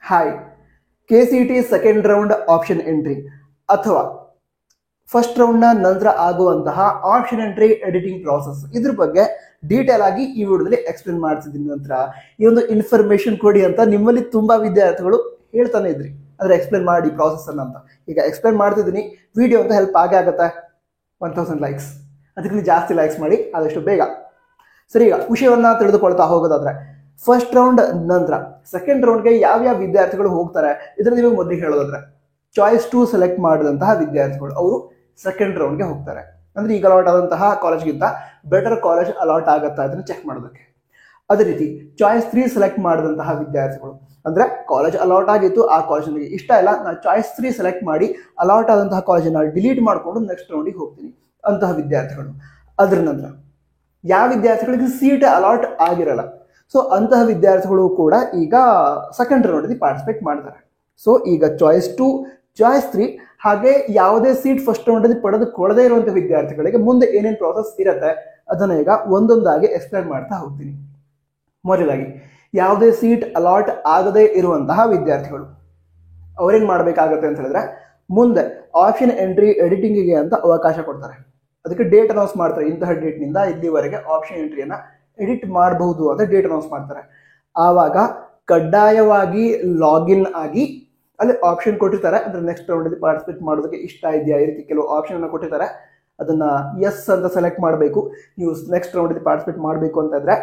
Hi, KCET second round option entry ಅಥವಾ first ರೌಂಡ್ನ ನಂತರ ಆಗುವಂತಹ ಆಪ್ಷನ್ ಎಂಟ್ರಿ ಎಡಿಟಿಂಗ್ ಪ್ರಾಸೆಸ್ ಇದ್ರ ಬಗ್ಗೆ ಡೀಟೇಲ್ ಆಗಿ ಈ ವಿಡಿಯೋದಲ್ಲಿ ಎಕ್ಸ್ಪ್ಲೇನ್ ಮಾಡ್ತಿದ್ದೀನಿ. ನಂತರ ಈ ಒಂದು ಇನ್ಫಾರ್ಮೇಶನ್ ಕೊಡಿ ಅಂತ ನಿಮ್ಮಲ್ಲಿ ತುಂಬಾ ವಿದ್ಯಾರ್ಥಿಗಳು ಹೇಳ್ತಾನೆ ಇದ್ರಿ, ಅಂದ್ರೆ ಎಕ್ಸ್ಪ್ಲೇನ್ ಮಾಡಿ ಪ್ರಾಸೆಸ್ ಅನ್ನ ಅಂತ. ಈಗ ಎಕ್ಸ್ಪ್ಲೇನ್ ಮಾಡ್ತಿದ್ದೀನಿ, ವಿಡಿಯೋ ಅಂತ ಹೆಲ್ಪ್ ಆಗೇ ಆಗುತ್ತೆ. 1000 ಲೈಕ್ಸ್, ಅದಕ್ಕಿಂತ ಜಾಸ್ತಿ ಲೈಕ್ಸ್ ಮಾಡಿ ಆದಷ್ಟು ಬೇಗ. ಸರಿ, ಈಗ ವಿಷಯವನ್ನ ತಿಳಿದುಕೊಳ್ತಾ ಹೋಗೋದಾದ್ರೆ, ಫಸ್ಟ್ ರೌಂಡ್ ನಂತರ ಸೆಕೆಂಡ್ ರೌಂಡ್ಗೆ ಯಾವ್ಯಾವ ವಿದ್ಯಾರ್ಥಿಗಳು ಹೋಗ್ತಾರೆ ಇದನ್ನ ನಿಮಗೆ ಮೊದಲಿಗೆ ಹೇಳೋದಾದ್ರೆ, ಚಾಯ್ಸ್ 2 ಸೆಲೆಕ್ಟ್ ಮಾಡಿದಂತಹ ವಿದ್ಯಾರ್ಥಿಗಳು ಅವರು ಸೆಕೆಂಡ್ ರೌಂಡ್ಗೆ ಹೋಗ್ತಾರೆ. ಅಂದ್ರೆ ಈಗ ಅಲಾಟ್ ಆದಂತಹ ಕಾಲೇಜ್ಗಿಂತ ಬೆಟರ್ ಕಾಲೇಜ್ ಅಲಾಟ್ ಆಗತ್ತಾ ಇದನ್ನ ಚೆಕ್ ಮಾಡೋದಕ್ಕೆ. ಅದೇ ರೀತಿ ಚಾಯ್ಸ್ 3 ಸೆಲೆಕ್ಟ್ ಮಾಡಿದಂತಹ ವಿದ್ಯಾರ್ಥಿಗಳು, ಅಂದ್ರೆ ಕಾಲೇಜ್ ಅಲಾಟ್ ಆಗಿತ್ತು, ಆ ಕಾಲೇಜ್ ನನಗೆ ಇಷ್ಟ ಇಲ್ಲ, ನಾನು ಚಾಯ್ಸ್ 3 ಸೆಲೆಕ್ಟ್ ಮಾಡಿ ಅಲಾಟ್ ಆದಂತಹ ಕಾಲೇಜನ್ನ ಡಿಲೀಟ್ ಮಾಡಿಕೊಂಡು ನೆಕ್ಸ್ಟ್ ರೌಂಡಿಗೆ ಹೋಗ್ತೀನಿ ಅಂತಹ ವಿದ್ಯಾರ್ಥಿಗಳು. ಅದ್ರ ನಂತರ ಯಾವ ವಿದ್ಯಾರ್ಥಿಗಳಿಗೆ ಸೀಟ್ ಅಲಾಟ್ ಆಗಿರಲ್ಲ, ಸೊ ಅಂತಹ ವಿದ್ಯಾರ್ಥಿಗಳು ಕೂಡ ಈಗ ಸೆಕೆಂಡ್ ರೌಂಡಲ್ಲಿ ಪಾರ್ಟಿಸಿಪೇಟ್ ಮಾಡ್ತಾರೆ. ಸೊ ಈಗ ಚಾಯ್ಸ್ 2, ಚಾಯ್ಸ್ 3 ಹಾಗೆ ಯಾವುದೇ ಸೀಟ್ ಫಸ್ಟ್ ರೌಂಡಲ್ಲಿ ಪಡೆದುಕೊಳ್ಳದೇ ಇರುವಂತಹ ವಿದ್ಯಾರ್ಥಿಗಳಿಗೆ ಮುಂದೆ ಏನೇನು ಪ್ರಾಸೆಸ್ ಇರುತ್ತೆ ಅದನ್ನ ಈಗ ಒಂದೊಂದಾಗಿ ಎಕ್ಸ್ಪ್ಲೇನ್ ಮಾಡ್ತಾ ಹೋಗ್ತೀನಿ. ಮೊದಲಾಗಿ ಯಾವುದೇ ಸೀಟ್ ಅಲಾಟ್ ಆಗದೇ ಇರುವಂತಹ ವಿದ್ಯಾರ್ಥಿಗಳು ಅವ್ರೇನ್ ಮಾಡ್ಬೇಕಾಗತ್ತೆ ಅಂತ ಹೇಳಿದ್ರೆ, ಮುಂದೆ ಆಪ್ಷನ್ ಎಂಟ್ರಿ ಎಡಿಟಿಂಗಿಗೆ ಅಂತ ಅವಕಾಶ ಕೊಡ್ತಾರೆ. ಅದಕ್ಕೆ ಡೇಟ್ ಅನೌನ್ಸ್ ಮಾಡ್ತಾರೆ, ಇಂತಹ ಡೇಟ್ನಿಂದ ಇಲ್ಲಿವರೆಗೆ ಆಪ್ಷನ್ ಎಂಟ್ರಿಯನ್ನ ಎಡಿಟ್ ಮಾಡಬಹುದು ಅಂತ ಡೇಟ್ ಅನೌನ್ಸ್ ಮಾಡ್ತಾರೆ. ಆವಾಗ ಕಡ್ಡಾಯವಾಗಿ ಲಾಗಿನ್ ಆಗಿ ಅಲ್ಲಿ ಆಪ್ಷನ್ ಕೊಟ್ಟಿರ್ತಾರೆ, ಅಂದ್ರೆ ನೆಕ್ಸ್ಟ್ ರೌಂಡಲ್ಲಿ ಪಾರ್ಟಿಸಿಪೇಟ್ ಮಾಡೋದಕ್ಕೆ ಇಷ್ಟ ಇದೆಯಾ, ಈ ರೀತಿ ಕೆಲವು ಆಪ್ಷನ್ ಅನ್ನ ಕೊಟ್ಟಿರ್ತಾರೆ. ಅದನ್ನ ಎಸ್ ಅಂತ ಸೆಲೆಕ್ಟ್ ಮಾಡಬೇಕು. ನೀವು ನೆಕ್ಸ್ಟ್ ರೌಂಡಲ್ಲಿ ಪಾರ್ಟಿಸಿಪೇಟ್ ಮಾಡಬೇಕು ಅಂತ ಇದ್ರೆ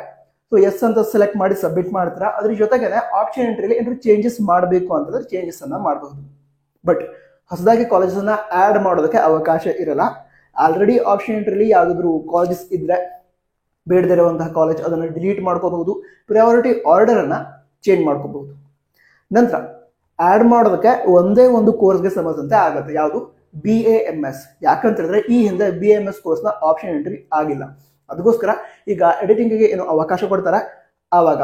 ಸೊ ಎಸ್ ಅಂತ ಸೆಲೆಕ್ಟ್ ಮಾಡಿ ಸಬ್ಮಿಟ್ ಮಾಡ್ತೀರಾ. ಅದ್ರ ಜೊತೆಗೆ ಆಪ್ಷನ್ ಎಂಟ್ರಿಲಿ ಏನಾದ್ರು ಚೇಂಜಸ್ ಮಾಡಬೇಕು ಅಂತಂದ್ರೆ ಚೇಂಜಸ್ ಅನ್ನ ಮಾಡಬಹುದು. ಬಟ್ ಹೊಸದಾಗಿ ಕಾಲೇಜಸ್ ಅನ್ನ ಆಡ್ ಮಾಡೋದಕ್ಕೆ ಅವಕಾಶ ಇರಲ್ಲ. ಆಲ್ರೆಡಿ ಆಪ್ಷನ್ ಎಂಟ್ರಿಲಿ ಯಾವ್ದಾದ್ರು ಕಾಲೇಜಸ್ ಇದ್ರೆ ಬೇಡದೇ ಇರುವಂತಹ ಕಾಲೇಜ್ ಅದನ್ನ ಡಿಲೀಟ್ ಮಾಡ್ಕೋಬಹುದು, ಪ್ರಯಾರಿಟಿ ಆರ್ಡರ್ ಅನ್ನ ಚೇಂಜ್ ಮಾಡ್ಕೋಬಹುದು. ನಂತರ ಆಡ್ ಮಾಡೋದಕ್ಕೆ ಒಂದೇ ಒಂದು ಕೋರ್ಸ್ಗೆ ಸಂಬಂಧಿಸಿದಂತೆ ಆಗುತ್ತೆ, ಯಾವುದು BAMS. ಯಾಕಂತ ಹೇಳಿದ್ರೆ ಈ ಹಿಂದೆ BAMS ಕೋರ್ಸ್ನ ಆಪ್ಷನ್ ಎಂಟ್ರಿ ಆಗಿಲ್ಲ. ಅದಕ್ಕೋಸ್ಕರ ಈಗ ಎಡಿಟಿಂಗ್ಗೆ ಏನು ಅವಕಾಶ ಕೊಡ್ತಾರೆ, ಆವಾಗ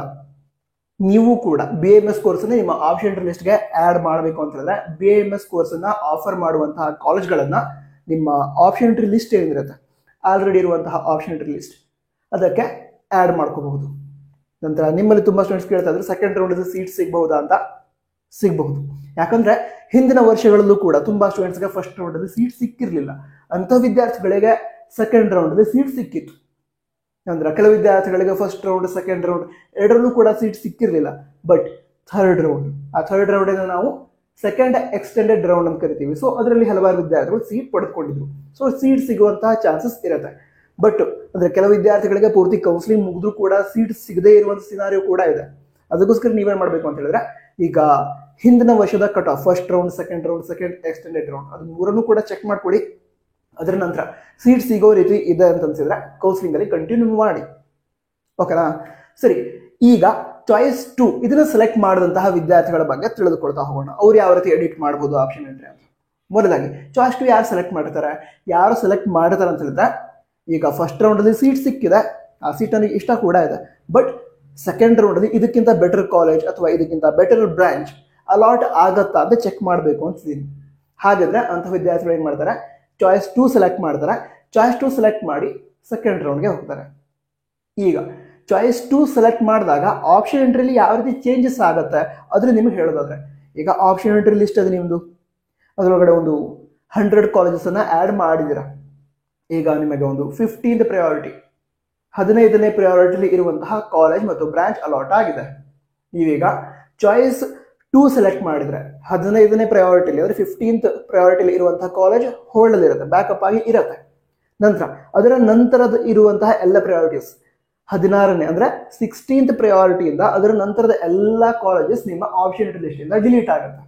ನೀವು ಕೂಡ BAMS ಕೋರ್ಸ್ ನಿಮ್ಮ ಆಪ್ಷನ್ ಎಂಟ್ರಿ ಲಿಸ್ಟ್ಗೆ ಆಡ್ ಮಾಡಬೇಕು ಅಂತ ಹೇಳಿದ್ರೆ BAMS ಕೋರ್ಸ್ ಅನ್ನ ಆಫರ್ ಮಾಡುವಂತಹ ಕಾಲೇಜ್ಗಳನ್ನ ನಿಮ್ಮ ಆಪ್ಷನ್ ಎಂಟ್ರಿ ಲಿಸ್ಟ್ ಏನಿರುತ್ತೆ, ಆಲ್ರೆಡಿ ಇರುವಂತಹ ಆಪ್ಷನ್ ಎಂಟ್ರಿ ಲಿಸ್ಟ್ ಅದಕ್ಕೆ ಆಡ್ ಮಾಡ್ಕೋಬಹುದು. ನಂತರ ನಿಮ್ಮಲ್ಲಿ ತುಂಬಾ ಸ್ಟೂಡೆಂಟ್ಸ್ ಕೇಳ್ತಾ ಇದ್ರೆ ಸೆಕೆಂಡ್ ರೌಂಡ್ ಸೀಟ್ ಸಿಗಬಹುದಾ ಅಂತ. ಸಿಗಬಹುದು, ಯಾಕಂದ್ರೆ ಹಿಂದಿನ ವರ್ಷಗಳಲ್ಲೂ ಕೂಡ ತುಂಬಾ ಸ್ಟೂಡೆಂಟ್ಸ್ಗೆ ಫಸ್ಟ್ ರೌಂಡ್ ಅಲ್ಲಿ ಸೀಟ್ ಸಿಕ್ಕಿರ್ಲಿಲ್ಲ. ಅಂತ ವಿದ್ಯಾರ್ಥಿಗಳಿಗೆ ಸೆಕೆಂಡ್ ರೌಂಡ್ ಅಲ್ಲಿ ಸೀಟ್ ಸಿಕ್ಕಿತ್ತು. ಅಂದ್ರೆ ಕೆಲವು ವಿದ್ಯಾರ್ಥಿಗಳಿಗೆ ಫಸ್ಟ್ ರೌಂಡ್ ಸೆಕೆಂಡ್ ರೌಂಡ್ ಎರಡರಲ್ಲೂ ಕೂಡ ಸೀಟ್ ಸಿಕ್ಕಿರ್ಲಿಲ್ಲ. ಬಟ್ ಥರ್ಡ್ ರೌಂಡ್, ಆ ಥರ್ಡ್ ರೌಂಡ್ ನಾವು ಸೆಕೆಂಡ್ ಎಕ್ಸ್ಟೆಂಡೆಡ್ ರೌಂಡ್ ಅಂತ ಕರಿತೀವಿ. ಸೊ ಅದರಲ್ಲಿ ಹಲವಾರು ವಿದ್ಯಾರ್ಥಿಗಳು ಸೀಟ್ ಪಡೆದುಕೊಂಡಿದ್ರು. ಸೊ ಸೀಟ್ ಸಿಗುವಂತಹ ಚಾನ್ಸಸ್ ಇರುತ್ತೆ. ಬಟ್ ಅಂದ್ರೆ ಕೆಲವು ವಿದ್ಯಾರ್ಥಿಗಳಿಗೆ ಪೂರ್ತಿ ಕೌನ್ಸಿಲಿಂಗ್ ಮುಗಿದ್ರು ಕೂಡ ಸೀಟ್ ಸಿಗದೇ ಇರುವಂತ ಸಿನಾರಿಯೋ ಕೂಡ ಇದೆ. ಅದಕ್ಕೋಸ್ಕರ ನೀವೇನ್ ಮಾಡ್ಬೇಕು ಅಂತ ಹೇಳಿದ್ರೆ, ಈಗ ಹಿಂದಿನ ವರ್ಷದ cut off first round, second extended round ಅದು ಮೂರನ್ನು ಕೂಡ ಚೆಕ್ ಮಾಡ್ಕೊಳ್ಳಿ. ಅದರ ನಂತರ ಸೀಟ್ ಸಿಗೋ ರೀತಿ ಇದೆ ಅಂತ ಅನ್ಸಿದ್ರೆ ಕೌನ್ಸಿಲಿಂಗ್ ಅಲ್ಲಿ ಕಂಟಿನ್ಯೂ ಮಾಡಿ. ಓಕೆನಾ? ಸರಿ, ಈಗ ಚಾಯ್ಸ್ 2 ಇದನ್ನ ಸೆಲೆಕ್ಟ್ ಮಾಡಿದಂತಹ ವಿದ್ಯಾರ್ಥಿಗಳ ಬಗ್ಗೆ ತಿಳಿದುಕೊಳ್ತಾ ಹೋಗೋಣ. ಅವ್ರು ಯಾವ ರೀತಿ ಎಡಿಟ್ ಮಾಡಬಹುದು ಆಪ್ಷನ್ ಎಂಟ್ರಿ ಅಂತ. ಮೊದಲಾಗಿ ಚಾಯ್ಸ್ 2 ಯಾರು ಸೆಲೆಕ್ಟ್ ಮಾಡ್ತಾರೆ, ಯಾರು ಸೆಲೆಕ್ಟ್ ಮಾಡ್ತಾರೆ ಅಂತ ಹೇಳಿದ್ರೆ, ಈಗ ಫಸ್ಟ್ ರೌಂಡ್ ಅಲ್ಲಿ ಸೀಟ್ ಸಿಕ್ಕಿದೆ, ಆ ಸೀಟ್ ನನಗೆ ಇಷ್ಟ ಕೂಡ ಇದೆ, ಬಟ್ ಸೆಕೆಂಡ್ ರೌಂಡ್ ಅಲ್ಲಿ ಇದಕ್ಕಿಂತ ಬೆಟರ್ ಕಾಲೇಜ್ ಅಥವಾ ಇದಕ್ಕಿಂತ ಬೆಟರ್ ಬ್ರಾಂಚ್ ಅಲಾಟ್ ಆಗತ್ತಾ ಅಂತ ಚೆಕ್ ಮಾಡಬೇಕು ಅಂತಿದ್ದೀನಿ. ಹಾಗಾದ್ರೆ ಅಂತ ವಿದ್ಯಾರ್ಥಿಗಳು ಏನ್ ಮಾಡ್ತಾರೆ, ಚಾಯ್ಸ್ 2 ಸೆಲೆಕ್ಟ್ ಮಾಡ್ತಾರೆ. ಚಾಯ್ಸ್ 2 ಸೆಲೆಕ್ಟ್ ಮಾಡಿ ಸೆಕೆಂಡ್ ರೌಂಡ್ಗೆ ಹೋಗ್ತಾರೆ. ಈಗ ಚಾಯ್ಸ್ 2 ಸೆಲೆಕ್ಟ್ ಮಾಡಿದಾಗ ಆಪ್ಷನ್ ಎಂಟ್ರಿಲಿ ಯಾವ ರೀತಿ ಚೇಂಜಸ್ ಆಗುತ್ತೆ ಅದ್ರ ನಿಮಗೆ ಹೇಳೋದಾದ್ರೆ, ಈಗ ಆಪ್ಷನ್ ಎಂಟ್ರಿ ಲಿಸ್ಟ್ ಅದು ನಿಮ್ದು, ಅದರೊಳಗಡೆ ಒಂದು 100 ಕಾಲೇಜಸ್ ಅನ್ನ ಆಡ್ ಮಾಡಿದಿರಾ. ಈಗ ನಿಮಗೆ ಒಂದು 15th ಪ್ರಯಾರಿಟಿ, 15ನೇ ಪ್ರಯಾರಿಟಿಲಿ ಇರುವಂತಹ ಕಾಲೇಜ್ ಮತ್ತು ಬ್ರಾಂಚ್ ಅಲಾಟ್ ಆಗಿದೆ. ನೀವೀಗ ಚಾಯ್ಸ್ 2 ಸೆಲೆಕ್ಟ್ ಮಾಡಿದ್ರೆ 15ನೇ ಪ್ರಯಾರಿಟಿಲಿ ಅಂದ್ರೆ 15th ಪ್ರಯಾರಿಟಿಲಿ ಇರುವಂತಹ ಕಾಲೇಜ್ ಹೋಲ್ಡ್ ಅಲ್ಲಿ ಇರುತ್ತೆ, ಬ್ಯಾಕಪ್ ಆಗಿ ಇರುತ್ತೆ. ನಂತರ ಅದರ ನಂತರದ ಇರುವಂತಹ ಎಲ್ಲ ಪ್ರಯಾರಿಟೀಸ್ 16ನೇ ಅಂದ್ರೆ 16th ಪ್ರಯಾರಿಟಿಯಿಂದ ಅದರ ನಂತರದ ಎಲ್ಲ ಕಾಲೇಜಸ್ ನಿಮ್ಮ ಆಪ್ಷನ್ ಎಂಟ್ರಿ ಲಿಸ್ಟ್ ಇಂದ ಡಿಲೀಟ್ ಆಗುತ್ತೆ.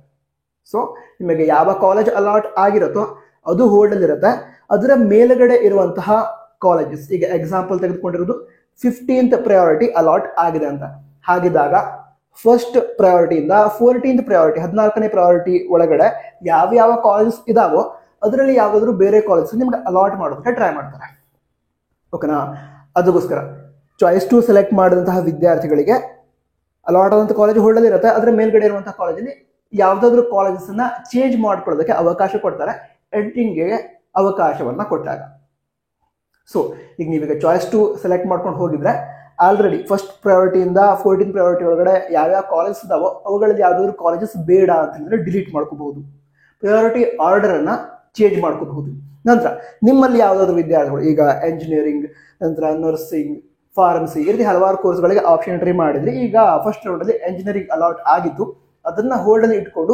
ಸೊ ನಿಮಗೆ ಯಾವ ಕಾಲೇಜ್ ಅಲಾಟ್ ಆಗಿರುತ್ತೋ ಅದು ಹೋಲ್ಡ್ ಅಲ್ಲಿ ಇರುತ್ತೆ. ಅದರ ಮೇಲ್ಗಡೆ ಇರುವಂತಹ ಕಾಲೇಜಸ್, ಈಗ ಎಕ್ಸಾಂಪಲ್ ತೆಗೆದುಕೊಂಡಿರೋದು 15th ಪ್ರಯಾರಿಟಿ ಅಲಾಟ್ ಆಗಿದೆ ಅಂತ. ಹಾಗಿದ್ದಾಗ ಫಸ್ಟ್ ಪ್ರಯಾರಿಟಿಯಿಂದ 14th ಪ್ರಯಾರಿಟಿ 14ನೇ ಪ್ರಯಾರಿಟಿ ಒಳಗಡೆ ಯಾವ ಕಾಲೇಜಸ್ ಇದಾವೋ ಅದರಲ್ಲಿ ಯಾವ್ದಾದ್ರು ಬೇರೆ ಕಾಲೇಜಸ್ ನಿಮ್ಗೆ ಅಲಾಟ್ ಮಾಡೋದಕ್ಕೆ ಟ್ರೈ ಮಾಡ್ತಾರೆ. ಓಕೆನಾ? ಅದಕ್ಕೋಸ್ಕರ ಚಾಯ್ಸ್ 2 ಸೆಲೆಕ್ಟ್ ಮಾಡಿದಂತಹ ವಿದ್ಯಾರ್ಥಿಗಳಿಗೆ ಅಲಾಟ್ ಆದಂಥ ಕಾಲೇಜ್ ಹೋಲ್ಡ್ ಅಲ್ಲಿ ಇರುತ್ತೆ. ಅದರ ಮೇಲ್ಗಡೆ ಇರುವಂತಹ ಕಾಲೇಜಲ್ಲಿ ಯಾವ್ದಾದ್ರು ಕಾಲೇಜಸ್ ಅನ್ನ ಚೇಂಜ್ ಮಾಡ್ಕೊಳ್ಳೋದಕ್ಕೆ ಅವಕಾಶ ಕೊಡ್ತಾರೆ, ಎಡಿಟಿಂಗ್ಗೆ ಅವಕಾಶವನ್ನ ಕೊಟ್ಟಾಗ. ಸೊ ಈಗ ನೀವೀಗ ಚಾಯ್ಸ್ 2 ಸೆಲೆಕ್ಟ್ ಮಾಡ್ಕೊಂಡು ಹೋಗಿದ್ರೆ ಆಲ್ರೆಡಿ ಫಸ್ಟ್ ಪ್ರಯಾರಿಟಿಯಿಂದ 14th ಪ್ರಯಾರಿಟಿ ಒಳಗಡೆ ಯಾವ್ಯಾವ ಕಾಲೇಜಸ್ ಇದಾವೋ ಅವುಗಳಲ್ಲಿ ಯಾವ್ದಾದ್ರು ಕಾಲೇಜಸ್ ಬೇಡ ಅಂತಂದ್ರೆ ಡಿಲೀಟ್ ಮಾಡ್ಕೋಬಹುದು. ಪ್ರಯಾರಿಟಿ ಆರ್ಡರ್ ಅನ್ನ ಚೇಂಜ್ ಮಾಡ್ಕೋಬಹುದು. ನಂತರ ನಿಮ್ಮಲ್ಲಿ ಯಾವುದಾದ್ರು ವಿದ್ಯಾರ್ಥಿಗಳು ಈಗ ಎಂಜಿನಿಯರಿಂಗ್, ನಂತರ ನರ್ಸಿಂಗ್, ಫಾರ್ಮಸಿ ಈ ರೀತಿ ಹಲವಾರು ಕೋರ್ಸ್ಗಳಿಗೆ ಆಪ್ಷನ್ ಎಂಟ್ರಿ ಮಾಡಿದ್ರೆ, ಈಗ ಫಸ್ಟ್ ರೌಂಡಲ್ಲಿ ಎಂಜಿನಿಯರಿಂಗ್ ಅಲಾಟ್ ಆಗಿತ್ತು, ಅದನ್ನ ಹೋಲ್ಡಲ್ಲಿ ಇಟ್ಕೊಂಡು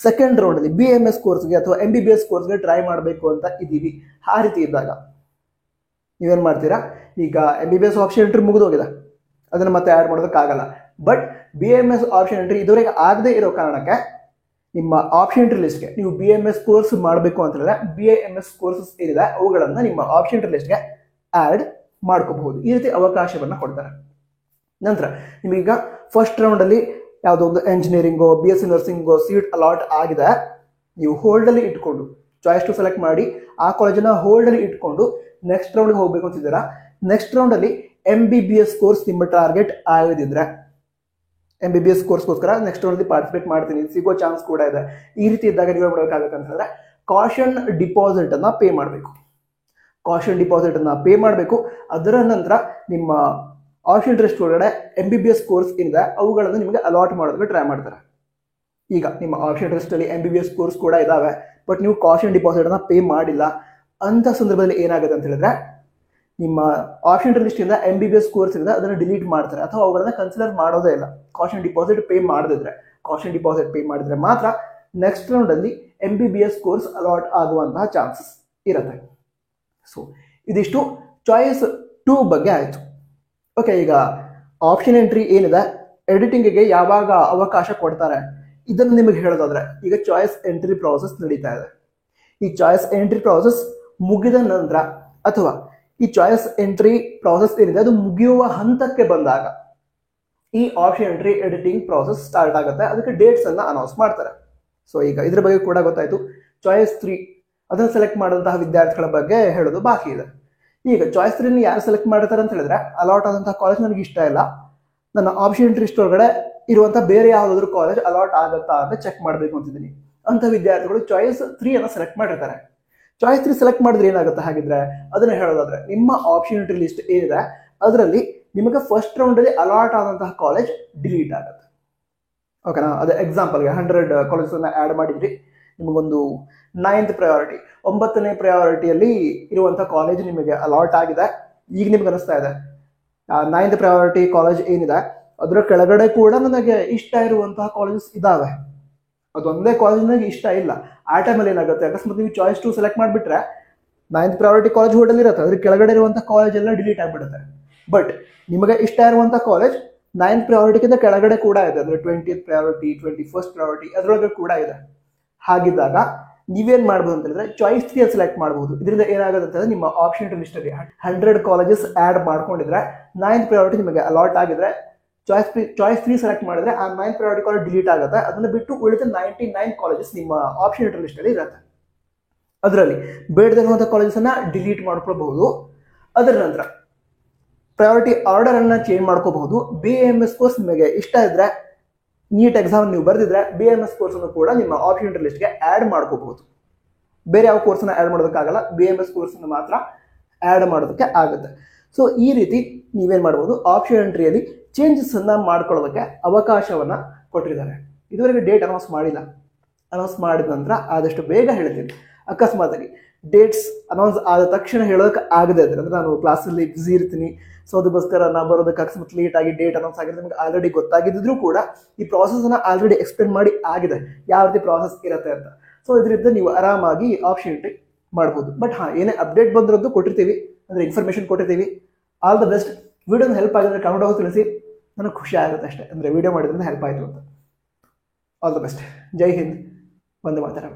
ಸೆಕೆಂಡ್ ರೌಂಡಲ್ಲಿ BMS ಕೋರ್ಸ್ಗೆ ಅಥವಾ MBBS ಕೋರ್ಸ್ಗೆ ಟ್ರೈ ಮಾಡಬೇಕು ಅಂತ ಇದ್ದೀವಿ. ಆ ರೀತಿ ಇದ್ದಾಗ ನೀವೇನು ಮಾಡ್ತೀರಾ, ಈಗ MBBS ಆಪ್ಷನ್ ಎಂಟ್ರಿ ಮುಗಿದೋಗಿದೆ, ಅದನ್ನು ಮತ್ತೆ ಆ್ಯಡ್ ಮಾಡೋದಕ್ಕಾಗಲ್ಲ. ಬಟ್ BMS ಆಪ್ಷನ್ ಎಂಟ್ರಿ ಇದುವರೆಗೆ ಆಗದೆ ಇರೋ ಕಾರಣಕ್ಕೆ ನಿಮ್ಮ ಆಪ್ಷನ್ ಎಂಟ್ರಿ ಲಿಸ್ಟ್ಗೆ ನೀವು BMS ಕೋರ್ಸ್ ಮಾಡಬೇಕು ಅಂತ ಹೇಳಿದ್ರೆ BMS ಕೋರ್ಸಸ್ ಏನಿದೆ ಅವುಗಳನ್ನು ನಿಮ್ಮ ಆಪ್ಷನ್ ಎಂಟ್ರಿ ಲಿಸ್ಟ್ಗೆ ಆ್ಯಡ್ ಮಾಡ್ಕೋಬಹುದು. ಈ ರೀತಿ ಅವಕಾಶವನ್ನು ಕೊಡ್ತಾರೆ. ನಂತರ ನಿಮಗೀಗ ಫಸ್ಟ್ ರೌಂಡಲ್ಲಿ ಯಾವುದೋ ಒಂದು ಎಂಜಿನಿಯರಿಂಗೋ BSc ನರ್ಸಿಂಗೋ ಸೀಟ್ ಅಲಾಟ್ ಆಗಿದೆ, ನೀವು ಹೋಲ್ಡಲ್ಲಿ ಇಟ್ಕೊಂಡು ಚಾಯ್ಸ್ ಟು ಸೆಲೆಕ್ಟ್ ಮಾಡಿ ಆ ಕಾಲೇಜನ್ನ ಹೋಲ್ಡಲ್ಲಿ ಇಟ್ಕೊಂಡು ನೆಕ್ಸ್ಟ್ ರೌಂಡ್ಗೆ ಹೋಗಬೇಕು ಅಂತಿದ್ದೀರಾ. ನೆಕ್ಸ್ಟ್ ರೌಂಡಲ್ಲಿ MBBS ಕೋರ್ಸ್ ನಿಮ್ಮ ಟಾರ್ಗೆಟ್ ಆಗಿದ್ರೆ MBBS ಕೋರ್ಸ್ಗೋಸ್ಕರ ನೆಕ್ಸ್ಟ್ ರೌಂಡಲ್ಲಿ ಪಾರ್ಟಿಸಿಪೇಟ್ ಮಾಡ್ತೀನಿ, ಸಿಗೋ ಚಾನ್ಸ್ ಕೂಡ ಇದೆ. ಈ ರೀತಿ ಇದ್ದಾಗ ನೀವು ಮಾಡಬೇಕಾಗುತ್ತೆ ಅಂತಂದ್ರೆ ಕಾಷನ್ ಡಿಪಾಸಿಟ್ ಅನ್ನ ಪೇ ಮಾಡಬೇಕು. ಕಾಷನ್ ಡಿಪಾಸಿಟ್ ಅನ್ನ ಪೇ ಮಾಡಬೇಕು. ಅದರ ನಂತರ ನಿಮ್ಮ ಆಪ್ಷನ್ ಲಿಸ್ಟ್ ಒಳಗಡೆ MBBS ಕೋರ್ಸ್ ಏನಿದೆ ಅವುಗಳನ್ನು ನಿಮಗೆ ಅಲಾಟ್ ಮಾಡೋದಕ್ಕೆ ಟ್ರೈ ಮಾಡ್ತಾರೆ. ಈಗ ನಿಮ್ಮ ಆಪ್ಷನ್ ಲಿಸ್ಟ್ ಅಲ್ಲಿ MBBS ಕೋರ್ಸ್ ಕೂಡ ಇದಾವೆ, ಬಟ್ ನೀವು ಕಾಷನ್ ಡಿಪಾಸಿಟ್ ಅನ್ನ ಪೇ ಮಾಡಿಲ್ಲ ಅಂತ ಸಂದರ್ಭದಲ್ಲಿ ಏನಾಗುತ್ತೆ ಅಂತ ಹೇಳಿದ್ರೆ ನಿಮ್ಮ ಆಪ್ಷನ್ ಲಿಸ್ಟ್ ಇಂದ MBBS ಕೋರ್ಸ್ ಇಂದ ಅದನ್ನು ಡಿಲೀಟ್ ಮಾಡ್ತಾರೆ ಅಥವಾ ಅವುಗಳನ್ನ ಕನ್ಸಿಡರ್ ಮಾಡೋದೇ ಇಲ್ಲ. ಕಾಷನ್ ಡಿಪಾಸಿಟ್ ಪೇ ಮಾಡಿದ್ರೆ ಮಾತ್ರ ನೆಕ್ಸ್ಟ್ ರೌಂಡ್ ಅಲ್ಲಿ MBBS ಕೋರ್ಸ್ ಅಲಾಟ್ ಆಗುವಂತಹ ಚಾನ್ಸಸ್ ಇರುತ್ತೆ. ಸೊ ಇದಿಷ್ಟು ಚಾಯ್ಸ್ 2 ಬಗ್ಗೆ ಆಯಿತು. ಓಕೆ, ಈಗ ಆಪ್ಷನ್ ಎಂಟ್ರಿ ಏನಿದೆ ಎಡಿಟಿಂಗ್ಗೆ ಯಾವಾಗ ಅವಕಾಶ ಕೊಡ್ತಾರೆ ಇದನ್ನು ನಿಮಗೆ ಹೇಳೋದಾದ್ರೆ, ಈಗ ಚಾಯ್ಸ್ ಎಂಟ್ರಿ ಪ್ರಾಸೆಸ್ ನಡೀತಾ ಇದೆ. ಈ ಚಾಯ್ಸ್ ಎಂಟ್ರಿ ಪ್ರಾಸೆಸ್ ಮುಗಿದ ನಂತರ ಅಥವಾ ಈ ಚಾಯ್ಸ್ ಎಂಟ್ರಿ ಪ್ರಾಸೆಸ್ ಏನಿದೆ ಅದು ಮುಗಿಯುವ ಹಂತಕ್ಕೆ ಬಂದಾಗ ಈ option entry editing process start ಆಗುತ್ತೆ. ಅದಕ್ಕೆ ಡೇಟ್ಸ್ ಅನ್ನ ಅನೌನ್ಸ್ ಮಾಡ್ತಾರೆ. ಸೊ ಈಗ ಇದ್ರ ಬಗ್ಗೆ ಕೂಡ ಗೊತ್ತಾಯ್ತು. ಚಾಯ್ಸ್ 3 ಅದನ್ನು ಸೆಲೆಕ್ಟ್ ಮಾಡಿದಂತಹ ವಿದ್ಯಾರ್ಥಿಗಳ ಬಗ್ಗೆ ಹೇಳೋದು ಬಾಕಿ ಇದೆ. ಈಗ ಚಾಯ್ಸ್ 3 ಯಾರು ಸೆಲೆಕ್ಟ್ ಮಾಡ್ತಾರೆ ಅಂತ ಹೇಳಿದ್ರೆ, ಅಲಾಟ್ ಆದಂತಹ ಕಾಲೇಜ್ ನನಗೆ ಇಷ್ಟ ಇಲ್ಲ, ನನ್ನ ಆಪ್ಷನ್ ಎಂಟ್ರಿ ಲಿಸ್ಟ್ ಒಳಗಡೆ ಇರುವಂತ ಬೇರೆ ಯಾವುದಾದ್ರು ಕಾಲೇಜ್ ಅಲಾಟ್ ಆಗುತ್ತಾ ಅಂತ ಚೆಕ್ ಮಾಡಬೇಕು ಅಂತಿದ್ದೀನಿ ಅಂತ ವಿದ್ಯಾರ್ಥಿಗಳು ಚಾಯ್ಸ್ 3 ಅನ್ನ ಸೆಲೆಕ್ಟ್ ಮಾಡಿರ್ತಾರೆ. ಚಾಯ್ಸ್ 3 ಸೆಲೆಕ್ಟ್ ಮಾಡಿದ್ರೆ ಏನಾಗುತ್ತೆ ಹಾಗಿದ್ರೆ ಅದನ್ನ ಹೇಳೋದಾದ್ರೆ, ನಿಮ್ಮ ಆಪ್ಷನ್ ಎಂಟ್ರಿ ಲಿಸ್ಟ್ ಏನಿದೆ ಅದರಲ್ಲಿ ನಿಮಗೆ ಫಸ್ಟ್ ರೌಂಡ್ ಅಲ್ಲಿ ಅಲಾಟ್ ಆದಂತಹ ಕಾಲೇಜ್ ಡಿಲೀಟ್ ಆಗುತ್ತೆ. ಓಕೆನಾ? ಅದೇ ಎಕ್ಸಾಂಪಲ್ಗೆ 100 ಕಾಲೇಜಸ್ ಅನ್ನ ಆ್ಯಡ್ ಮಾಡಿದ್ರಿ, ನಿಮಗೊಂದು 9th ಪ್ರಯಾರಿಟಿ 9ನೇ ಪ್ರಯಾರಿಟಿಯಲ್ಲಿ ಇರುವಂತಹ ಕಾಲೇಜ್ ನಿಮಗೆ ಅಲಾಟ್ ಆಗಿದೆ. ಈಗ ನಿಮ್ಗೆ ಅನಿಸ್ತಾ ಇದೆ 9th ಪ್ರಯಾರಿಟಿ ಕಾಲೇಜ್ ಏನಿದೆ ಅದರ ಕೆಳಗಡೆ ಕೂಡ ನನಗೆ ಇಷ್ಟ ಇರುವಂತಹ ಕಾಲೇಜಸ್ ಇದಾವೆ, ಅದೊಂದೇ ಕಾಲೇಜ್ ನನಗೆ ಇಷ್ಟ ಇಲ್ಲ. ಆ ಟೈಮಲ್ಲಿ ಏನಾಗುತ್ತೆ, ಅಕಸ್ಮಾತ್ ನೀವು ಚಾಯ್ಸ್ 2 ಸೆಲೆಕ್ಟ್ ಮಾಡಿಬಿಟ್ರೆ 9th ಪ್ರಯಾರಿಟಿ ಕಾಲೇಜ್ ಹೋಲ್ಡಲ್ ಇರುತ್ತೆ, ಅದ್ರ ಕೆಳಗಡೆ ಇರುವಂತಹ ಕಾಲೇಜ್ ಎಲ್ಲ ಡಿಲೀಟ್ ಆಗಿಬಿಡುತ್ತೆ. ಬಟ್ ನಿಮಗೆ ಇಷ್ಟ ಇರುವಂತಹ ಕಾಲೇಜ್ 9th ಪ್ರಯಾರಿಟಿಗಿಂತ ಕೆಳಗಡೆ ಕೂಡ ಇದೆ, ಅಂದ್ರೆ 20th ಪ್ರಯಾರಿಟಿ, 21st ಪ್ರಯಾರಿಟಿ ಅದರೊಳಗೆ ಕೂಡ ಇದೆ. ಹಾಗಿದ್ದಾಗ ನೀವೇನ್ ಮಾಡ್ಬೋದು ಅಂತ ಹೇಳಿದ್ರೆ ಚಾಯ್ಸ್ 3 ಸೆಲೆಕ್ಟ್ ಮಾಡಬಹುದು. ಇದರಿಂದ ಏನಾಗುತ್ತೆ ಅಂತಂದ್ರೆ ನಿಮ್ಮ ಆಪ್ಷನ್ ಲಿಸ್ಟ್ ಅಲ್ಲಿ 100 ಕಾಲೇಜಸ್ ಆಡ್ ಮಾಡ್ಕೊಂಡಿದ್ರೆ 9th ಪ್ರಯಾರಿಟಿ ನಿಮಗೆ ಅಲಾಟ್ ಆಗಿದ್ರೆ ಚಾಯ್ಸ್ 3 ಸೆಲೆಕ್ಟ್ ಮಾಡಿದ್ರೆ ಆ 9th ಪ್ರಯಾರಿಟಿ ಕಾಲೇಜ್ ಡಿಲೀಟ್ ಆಗುತ್ತೆ. ಅದನ್ನ ಬಿಟ್ಟು ಉಳಿದ 99 ಕಾಲೇಜಸ್ ನಿಮ್ಮ ಆಪ್ಷನ್ ಲಿಸ್ಟ್ ಅಲ್ಲಿ ಇರುತ್ತೆ. ಅದರಲ್ಲಿ ಬೇಡದಿರುವಂತಹ ಕಾಲೇಜಸ್ ಅನ್ನ ಡಿಲೀಟ್ ಮಾಡ್ಕೊಳ್ಬಹುದು. ಅದರ ನಂತರ ಪ್ರಯಾರಿಟಿ ಆರ್ಡರ್ ಅನ್ನ ಚೇಂಜ್ ಮಾಡ್ಕೋಬಹುದು. BMS ಕೋರ್ಸ್ ನಿಮಗೆ ಇಷ್ಟ ಇದ್ರೆ, ನೀಟ್ ಎಕ್ಸಾಮ್ ನೀವು ಬರೆದಿದ್ರೆ BMS ಕೋರ್ಸ್ ಅನ್ನು ಕೂಡ ನಿಮ್ಮ ಆಪ್ಷನ್ ಲಿಸ್ಟ್ಗೆ ಆ್ಯಡ್ ಮಾಡ್ಕೋಬಹುದು. ಬೇರೆ ಯಾವ ಕೋರ್ಸನ್ನ ಆ್ಯಡ್ ಮಾಡೋದಕ್ಕಾಗಲ್ಲ, BMS ಕೋರ್ಸ್ ಅನ್ನು ಮಾತ್ರ ಆ್ಯಡ್ ಮಾಡೋದಕ್ಕೆ ಆಗುತ್ತೆ. ಸೊ ಈ ರೀತಿ ನೀವೇನ್ ಮಾಡ್ಬೋದು, ಆಪ್ಷನ್ ಎಂಟ್ರಿಯಲ್ಲಿ ಚೇಂಜಸ್ ಅನ್ನ ಮಾಡ್ಕೊಳ್ಳೋದಕ್ಕೆ ಅವಕಾಶವನ್ನ ಕೊಟ್ಟಿದ್ದಾರೆ. ಇದುವರೆಗೆ ಡೇಟ್ ಅನೌನ್ಸ್ ಮಾಡಿಲ್ಲ, ಅನೌನ್ಸ್ ಮಾಡಿದ ನಂತರ ಆದಷ್ಟು ಬೇಗ ಹೇಳ್ತೀನಿ. ಅಕಸ್ಮಾತ್ ಆಗಿ ಡೇಟ್ಸ್ ಅನೌನ್ಸ್ ಆದ ತಕ್ಷಣ ಹೇಳೋದಕ್ಕೆ ಆಗದೆ ಇದ್ರೆ, ಅಂದ್ರೆ ನಾನು ಕ್ಲಾಸಲ್ಲಿ ಬ್ಯುಸಿ ಇರ್ತೀನಿ, ಸೊ ಅದಕ್ಕೋಸ್ಕರ ನಾ ಬರೋದಕ್ಕೆ ಅಕಸ್ಮಾತ್ ಲೇಟ್ ಆಗಿ ಡೇಟ್ ಅನೌನ್ಸ್ ಆಗಿದೆ, ನಿಮಗೆ ಆಲ್ರೆಡಿ ಗೊತ್ತಾಗಿದ್ರೂ ಕೂಡ ಈ ಪ್ರಾಸೆಸ್ ಅನ್ನ ಆಲ್ರೆಡಿ ಎಕ್ಸ್ಪ್ಲೇನ್ ಮಾಡಿ ಆಗಿದೆ ಯಾವ ರೀತಿ ಪ್ರಾಸೆಸ್ ಇರುತ್ತೆ ಅಂತ. ಸೊ ಇದರಿಂದ ನೀವು ಆರಾಮಾಗಿ ಆಪ್ಷನ್ ಎಂಟ್ರಿ ಮಾಡ್ಬೋದು. ಬಟ್ ಏನೇ ಅಪ್ಡೇಟ್ ಬಂದಿರೋದು ಕೊಟ್ಟಿರ್ತೀವಿ, ಅಂದ್ರೆ ಇನ್ಫಾರ್ಮೇಶನ್ ಕೊಟ್ಟಿರ್ತೀವಿ. All the best. ವಿಡಿಯೋನ ಹೆಲ್ಪ್ ಆಗಿದ್ರೆ ಕಮೆಂಟ್ ಹೋಗಿ ತಿಳಿಸಿ, ನನಗೆ ಖುಷಿ ಆಗುತ್ತೆ ಅಷ್ಟೇ, ಅಂದ್ರೆ ವಿಡಿಯೋ ಮಾಡಿದ್ರಿಂದ ಹೆಲ್ಪ್ ಆಯಿತು ಅಂತ. All the best. Jai Hind, Vande Mataram.